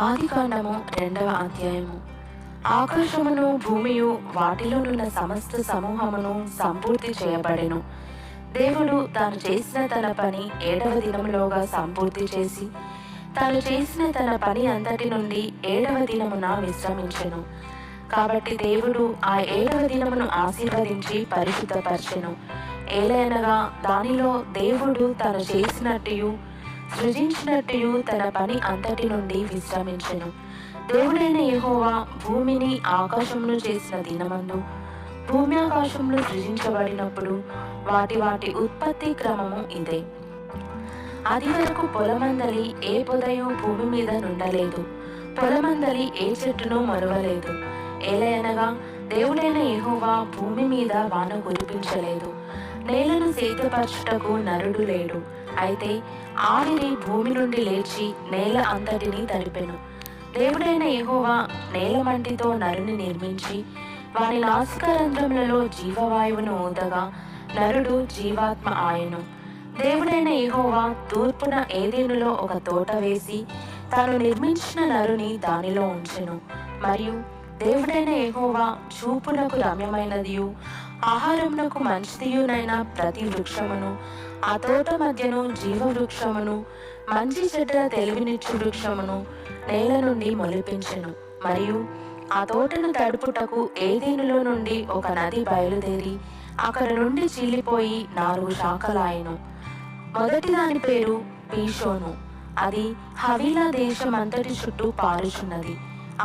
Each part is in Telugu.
ఆదికాండము 2వ అధ్యాయము. ఆకాశమును భూమియు వాటిలోనున్న సమస్త సమూహమును సంపూర్తి చేయబడెను. దేవుడు తాను చేసిన తన పని 7వ దినములోగా సంపూర్తి చేసి తాను చేసిన తన పని అంతటి నుండి 7వ దినమున విశ్రమించెను. కాబట్టి దేవుడు ఆ 7వ దినమును ఆశీర్వదించి పరిశుద్ధపరచెను. ఏలయనగా దానిలో దేవుడు తాను చేసినట్టు సృజించినట్టు తన పని అంతటి నుండి విశ్రమించెను. దేవుడైన యెహోవా భూమిని ఆకాశమును చేసిన దినమందు భూమి ఆకాశములు సృజించబడినప్పుడు వాటి వాటి ఉత్పత్తి క్రమము ఇదే. అది వరకు పొలమందలి ఏ పొదయు భూమి మీద నుండలేదు, పొలమందలి ఏ చెట్టును మరువలేదు. ఏలయనగా దేవుడైన యెహోవా భూమి మీద వాన కురిపించలేదు, నేలను సేద్యపరచుటకు నరుడు లేడు. అయితే ఆవిరి భూమి నుండి లేచి నేల అంతటిని తడిపెను. దేవుడైన యెహోవా నేల మంటితో నరుని నిర్మించి వాని నాసికారంధ్రములలో జీవవాయువును ఊదగా నరుడు జీవాత్మ ఆయను. దేవుడైన యెహోవా తూర్పున ఏదెనులో ఒక తోట వేసి తాను నిర్మించిన నరుని దానిలో ఉంచెను. మరియు దేవుడైన యెహోవా చూపునకు రమ్యమైనదియు ఆహారమునకు మంచిదియునైన ప్రతి వృక్షమును ఆ తోట మధ్యను జీవ వృక్షమును మంచి చెడ్డ తెలివినిచ్చు వృక్షమును నేల నుండి మొలిపించెను. మరియు ఆ తోటను తడుపుటకు ఏదెనులో నుండి ఒక నది బయలుదేరి అక్కడ నుండి చీలిపోయి 4 శాఖలాయెను. మొదటి దాని పేరు పీషోను. అది హవీలా దేశం అంతటి చుట్టూ పారుచున్నది.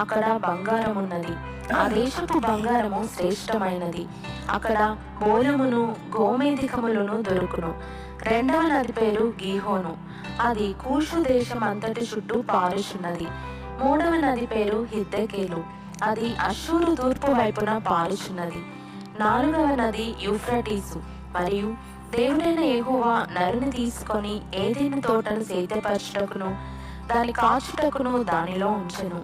అక్కడ బంగారం ఉన్నది. ఆ దేశపు బంగారము శ్రేష్టమైనది. అక్కడ బోలమును గోమేధికములను దొరుకును. రెండవ నది పేరు గీహోను. అది కూషు దేశం అంతటి చుట్టూ పారుచున్నది. మూడవ నది పేరు హిద్దెకేలు. అది అష్షూరు తూర్పు వైపున పారుచున్నది. 4వ నది యూఫ్రటీసు. మరియు దేవుడైన యెహోవా నరుని తీసుకొని ఏదెను తోటను సేద్యపరచుటకును దాని కాచుటకును దానిలో ఉంచెను.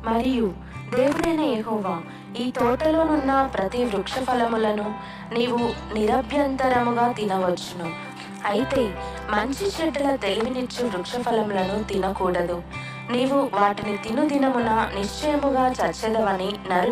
మరియు దేవుడైన యెహోవా ఈ తోటలోనున్న ప్రతి వృక్ష ఫలములను నీవు నిరభ్యంతరముగా తినవచ్చును. అయితే మంచి చెడ్డల తెలివినిచ్చు వృక్ష ఫలములను తినకూడదు. నీవు వాటిని తిను దినమున నిశ్చయముగా చచ్చెదవని నరు